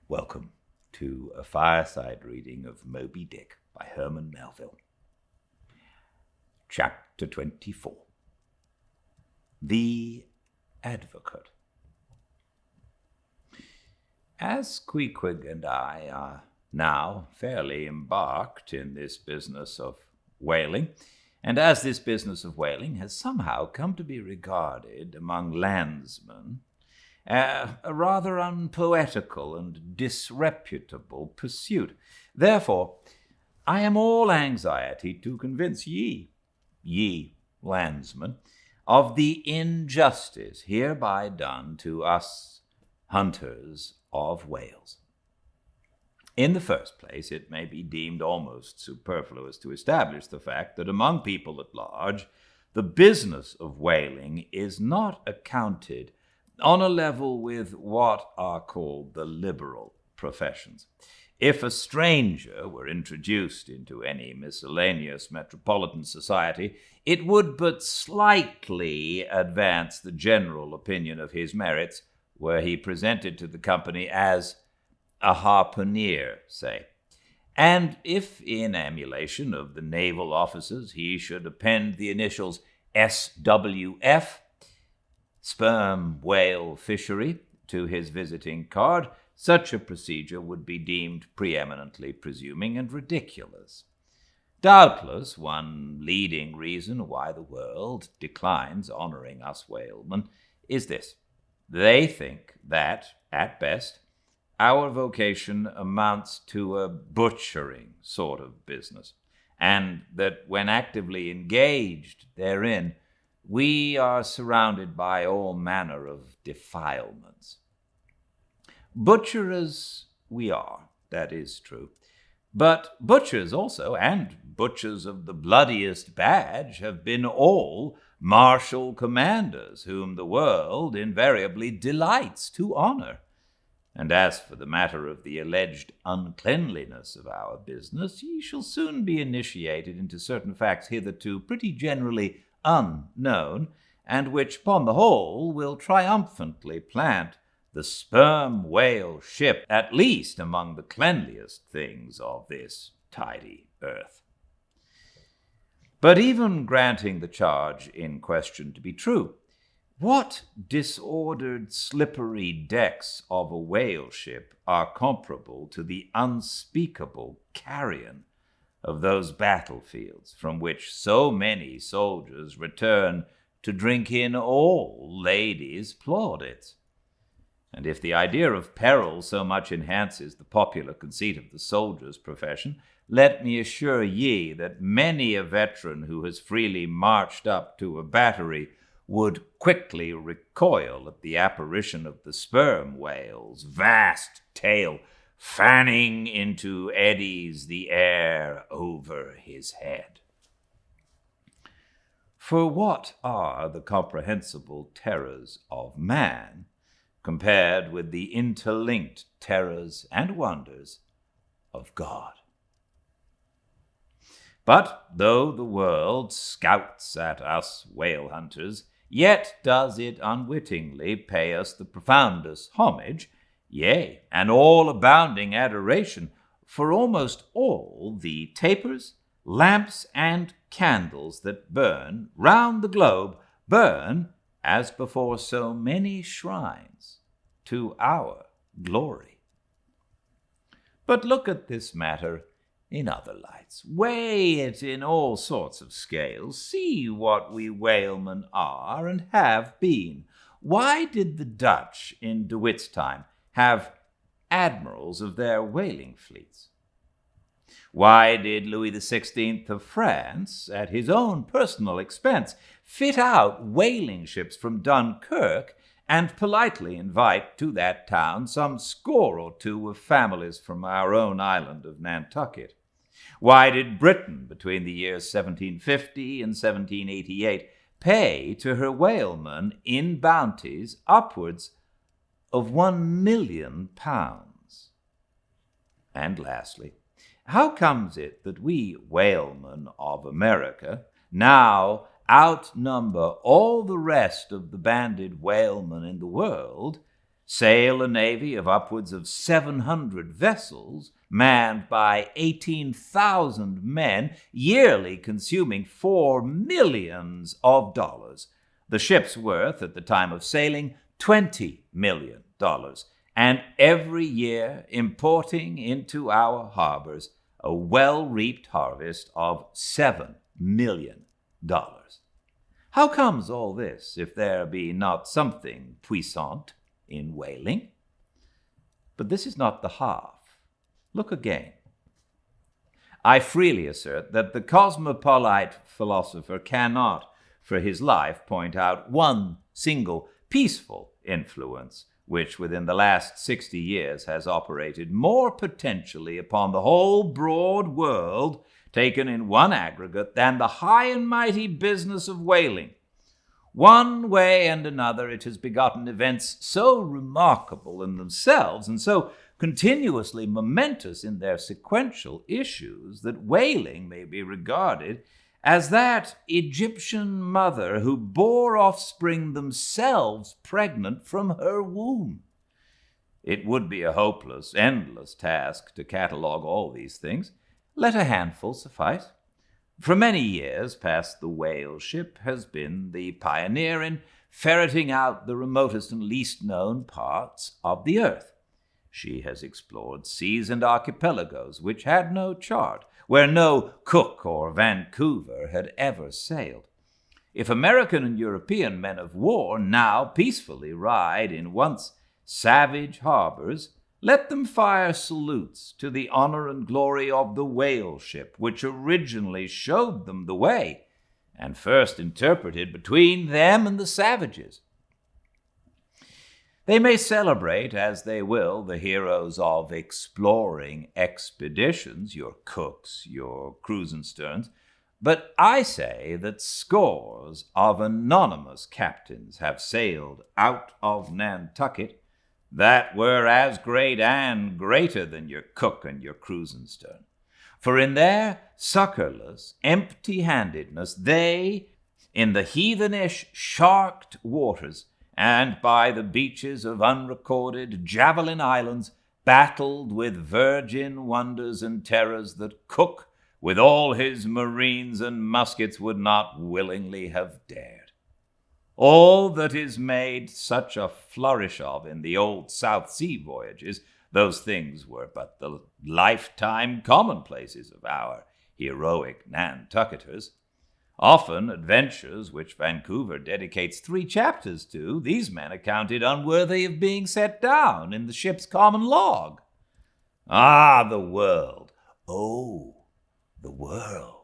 Welcome to a fireside reading of Moby Dick by Herman Melville. Chapter 24. The Advocate. As Queequeg and I are now fairly embarked in this business of whaling, and as this business of whaling has somehow come to be regarded among landsmen a rather unpoetical and disreputable pursuit. Therefore, I am all anxiety to convince ye landsmen, of the injustice hereby done to us hunters of whales. In the first place, it may be deemed almost superfluous to establish the fact that among people at large, the business of whaling is not accounted on a level with what are called the liberal professions. If a stranger were introduced into any miscellaneous metropolitan society, it would but slightly advance the general opinion of his merits were he presented to the company as a harpooner, say. And if in emulation of the naval officers he should append the initials SWF, sperm whale fishery, to his visiting card, such a procedure would be deemed preeminently presuming and ridiculous. Doubtless, one leading reason why the world declines honoring us whalemen is this. They think that, at best, our vocation amounts to a butchering sort of business, and that when actively engaged therein, we are surrounded by all manner of defilements. Butchers we are, that is true. But butchers also, and butchers of the bloodiest badge, have been all martial commanders whom the world invariably delights to honor. And as for the matter of the alleged uncleanliness of our business, ye shall soon be initiated into certain facts hitherto pretty generally unknown, and which, upon the whole, will triumphantly plant the sperm whale ship at least among the cleanliest things of this tidy earth. But even granting the charge in question to be true, what disordered, slippery decks of a whale ship are comparable to the unspeakable carrion of those battlefields from which so many soldiers return to drink in all ladies' plaudits? And if the idea of peril so much enhances the popular conceit of the soldier's profession, let me assure ye that many a veteran who has freely marched up to a battery would quickly recoil at the apparition of the sperm whale's vast tail fanning into eddies the air over his head. For what are the comprehensible terrors of man compared with the interlinked terrors and wonders of God? But though the world scouts at us whale hunters, yet does it unwittingly pay us the profoundest homage, yea, and all-abounding adoration, for almost all the tapers, lamps, and candles that burn round the globe burn, as before so many shrines, to our glory. But look at this matter in other lights. Weigh it in all sorts of scales. See what we whalemen are and have been. Why did the Dutch in De Witt's time have admirals of their whaling fleets? Why did Louis XVI of France, at his own personal expense, fit out whaling ships from Dunkirk and politely invite to that town some score or two of families from our own island of Nantucket? Why did Britain, between the years 1750 and 1788, pay to her whalemen in bounties upwards of £1,000,000? And lastly, how comes it that we whalemen of America now outnumber all the rest of the banded whalemen in the world, sail a navy of upwards of 700 vessels, manned by 18,000 men, yearly consuming $4 million. The ship's worth at the time of sailing, $20 million, and every year importing into our harbors a well-reaped harvest of $7 million. How comes all this, if there be not something puissant in whaling? But this is not the half. Look again. I freely assert that the cosmopolite philosopher cannot, for his life, point out one single peaceful influence which within the last 60 years has operated more potentially upon the whole broad world taken in one aggregate than the high and mighty business of whaling. One way and another it has begotten events so remarkable in themselves and so continuously momentous in their sequential issues that whaling may be regarded as that Egyptian mother who bore offspring themselves pregnant from her womb. It would be a hopeless, endless task to catalogue all these things. Let a handful suffice. For many years past, the whale ship has been the pioneer in ferreting out the remotest and least known parts of the earth. She has explored seas and archipelagos which had no chart, where no Cook or Vancouver had ever sailed. If American and European men of war now peacefully ride in once savage harbors, let them fire salutes to the honor and glory of the whale ship, which originally showed them the way, and first interpreted between them and the savages. They may celebrate, as they will, the heroes of exploring expeditions, your Cooks, your Krusensterns, but I say that scores of anonymous captains have sailed out of Nantucket that were as great and greater than your Cook and your Krusenstern. For in their succorless, empty-handedness, they, in the heathenish, sharked waters, and by the beaches of unrecorded Javelin Islands, battled with virgin wonders and terrors that Cook, with all his marines and muskets, would not willingly have dared. All that is made such a flourish of in the old South Sea voyages, those things were but the lifetime commonplaces of our heroic Nantucketers. Often adventures which Vancouver dedicates 3 chapters to, these men accounted unworthy of being set down in the ship's common log. Ah, the world! Oh, the world!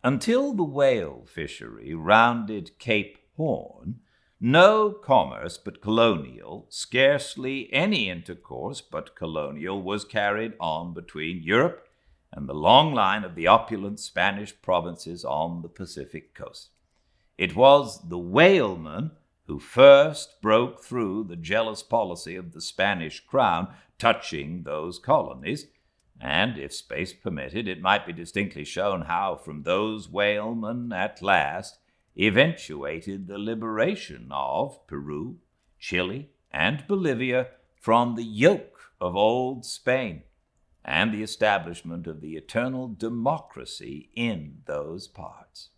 Until the whale fishery rounded Cape Horn, no commerce but colonial, scarcely any intercourse but colonial, was carried on between Europe and the long line of the opulent Spanish provinces on the Pacific coast. It was the whaleman who first broke through the jealous policy of the Spanish crown touching those colonies, and, if space permitted, it might be distinctly shown how from those whalemen at last eventuated the liberation of Peru, Chile, and Bolivia from the yoke of old Spain, and the establishment of the eternal democracy in those parts.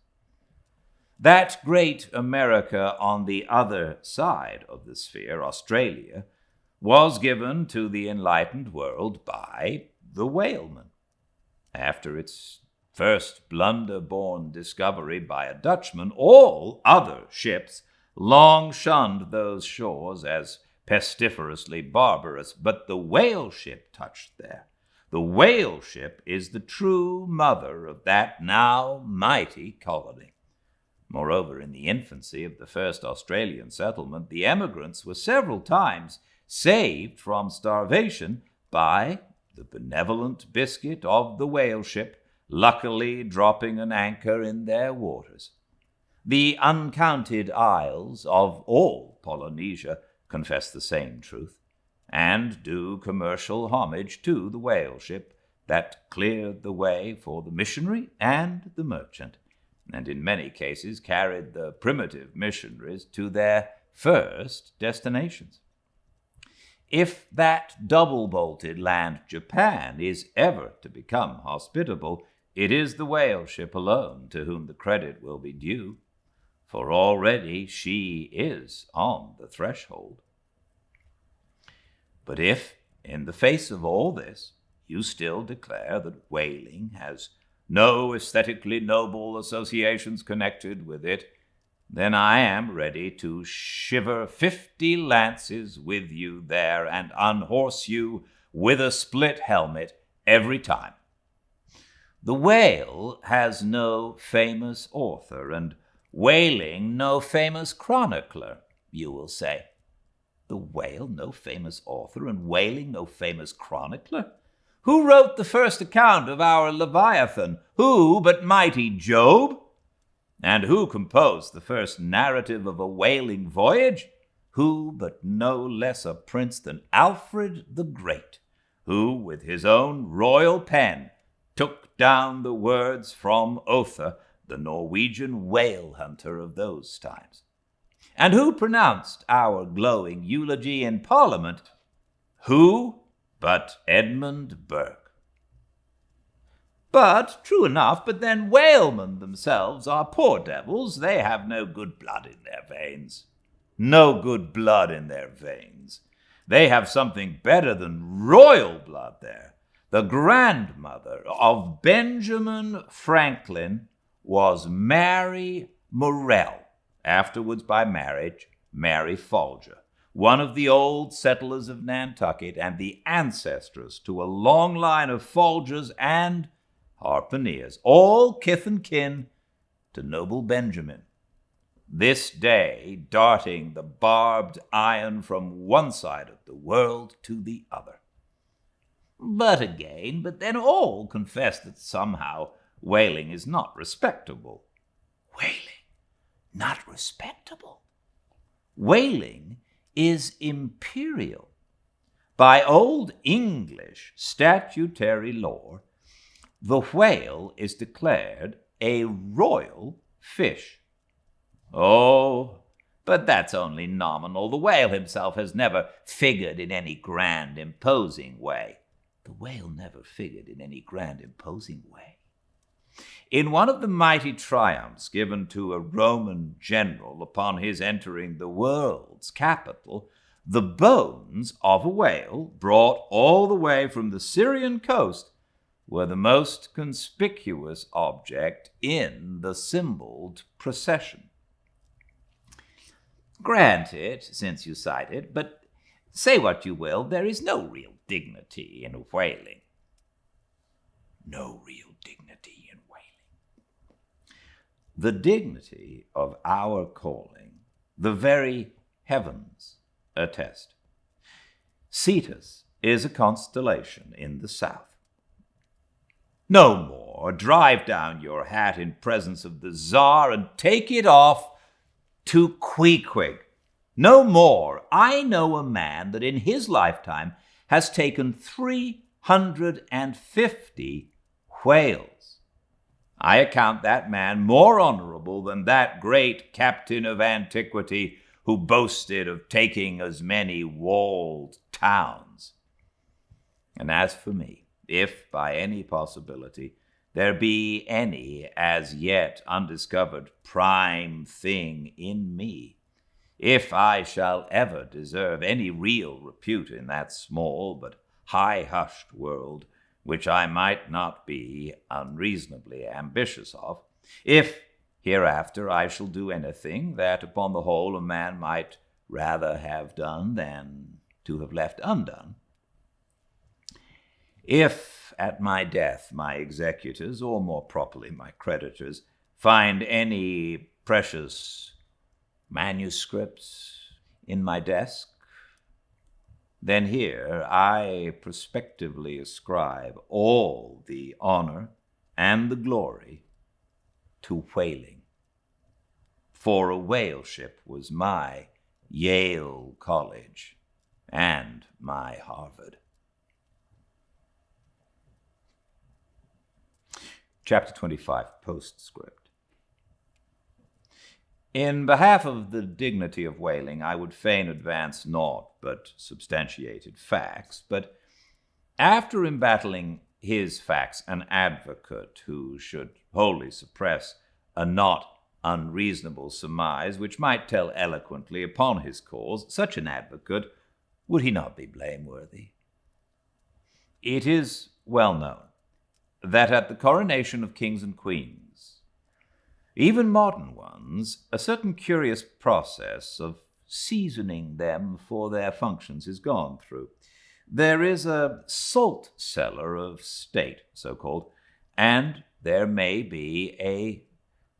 That great America on the other side of the sphere, Australia, was given to the enlightened world by the whaleman. After its first blunder-born discovery by a Dutchman, all other ships long shunned those shores as pestiferously barbarous, but the whale ship touched there. The whale ship is the true mother of that now mighty colony. Moreover, in the infancy of the first Australian settlement, the emigrants were several times saved from starvation by the benevolent biscuit of the whale ship, luckily dropping an anchor in their waters. The uncounted isles of all Polynesia confess the same truth, and do commercial homage to the whale ship that cleared the way for the missionary and the merchant, and in many cases carried the primitive missionaries to their first destinations. If that double-bolted land Japan is ever to become hospitable, it is the whale ship alone to whom the credit will be due, for already she is on the threshold. But if, in the face of all this, you still declare that whaling has no aesthetically noble associations connected with it, then I am ready to shiver 50 lances with you there and unhorse you with a split helmet every time. The whale has no famous author, and whaling no famous chronicler, you will say. The whale no famous author, and whaling no famous chronicler? Who wrote the first account of our Leviathan? Who but mighty Job? And who composed the first narrative of a whaling voyage? Who but no less a prince than Alfred the Great, who with his own royal pen took down the words from Other, the Norwegian whale hunter of those times? And who pronounced our glowing eulogy in Parliament? Who but Edmund Burke? But, true enough, but then whalemen themselves are poor devils. They have no good blood in their veins. No good blood in their veins. They have something better than royal blood there. The grandmother of Benjamin Franklin was Mary Morell, afterwards by marriage, Mary Folger, one of the old settlers of Nantucket and the ancestress to a long line of Folgers and harpooneers, all kith and kin to noble Benjamin, this day darting the barbed iron from one side of the world to the other. But then all confess that somehow whaling is not respectable. Whaling, not respectable? Whaling is imperial. By old English statutory law, the whale is declared a royal fish. Oh, but that's only nominal. The whale himself has never figured in any grand, imposing way. The whale never figured in any grand, imposing way. In one of the mighty triumphs given to a Roman general upon his entering the world's capital, the bones of a whale, brought all the way from the Syrian coast, were the most conspicuous object in the symboled procession. Grant it, since you cite it, but say what you will, there is no real dignity in whaling. No real dignity in whaling. The dignity of our calling, the very heavens attest. Cetus is a constellation in the south. No more drive down your hat in presence of the Tsar and take it off to Queequeg. No more. I know a man that in his lifetime has taken 350 whales. I account that man more honorable than that great captain of antiquity who boasted of taking as many walled towns. And as for me, if by any possibility there be any as yet undiscovered prime thing in me, if I shall ever deserve any real repute in that small but high-hushed world, which I might not be unreasonably ambitious of, if hereafter I shall do anything that upon the whole a man might rather have done than to have left undone, if at my death my executors, or more properly my creditors, find any precious manuscripts in my desk, then here I prospectively ascribe all the honor and the glory to whaling. For a whale ship was my Yale College and my Harvard. Chapter 25, Postscript. In behalf of the dignity of whaling, I would fain advance naught but substantiated facts, but after embattling his facts an advocate who should wholly suppress a not unreasonable surmise which might tell eloquently upon his cause, such an advocate, would he not be blameworthy? It is well known that at the coronation of kings and queens, even modern ones, a certain curious process of seasoning them for their functions is gone through. There is a salt cellar of state, so-called, and there may be a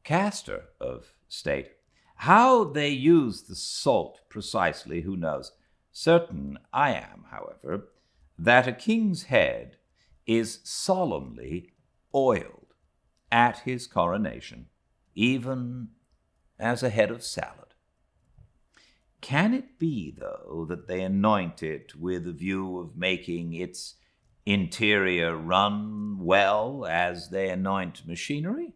caster of state. How they use the salt precisely, who knows? Certain I am, however, that a king's head is solemnly oiled at his coronation, even as a head of salad. Can it be, though, that they anoint it with a view of making its interior run well as they anoint machinery?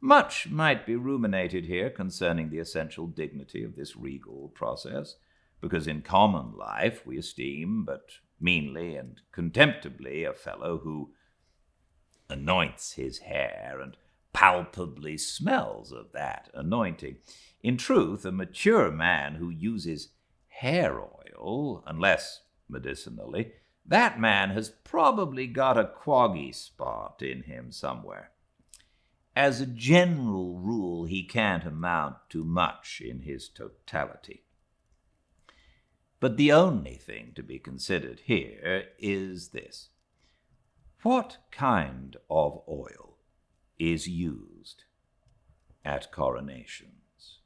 Much might be ruminated here concerning the essential dignity of this regal process, because in common life we esteem but meanly and contemptibly a fellow who anoints his hair and palpably smells of that anointing. In truth, a mature man who uses hair oil, unless medicinally, that man has probably got a quaggy spot in him somewhere. As a general rule, he can't amount to much in his totality. But the only thing to be considered here is this: what kind of oil is used at coronations?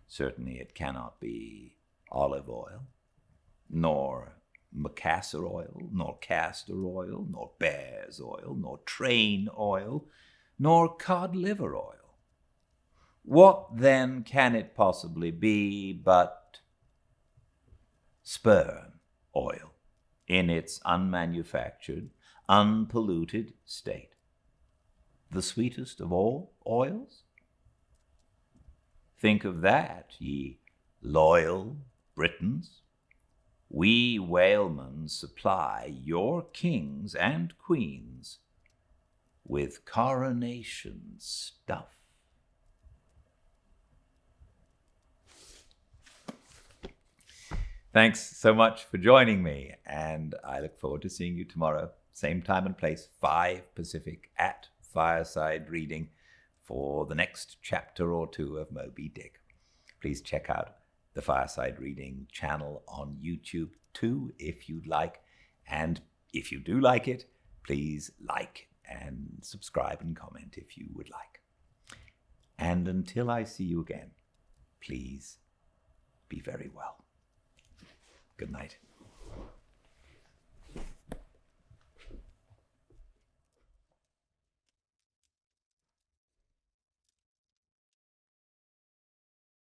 Certainly it cannot be olive oil, nor macassar oil, nor castor oil, nor bear's oil, nor train oil, nor cod liver oil. What then can it possibly be but sperm oil in its unmanufactured, unpolluted state? The sweetest of all oils? Think of that, ye loyal Britons. We whalemen supply your kings and queens with coronation stuff. Thanks so much for joining me, and I look forward to seeing you tomorrow, same time and place, 5 Pacific, at Fireside Reading, for the next chapter or two of Moby Dick. Please check out the Fireside Reading channel on YouTube too, if you'd like. And if you do like it, please like and subscribe and comment if you would like. And until I see you again, please be very well. Good night.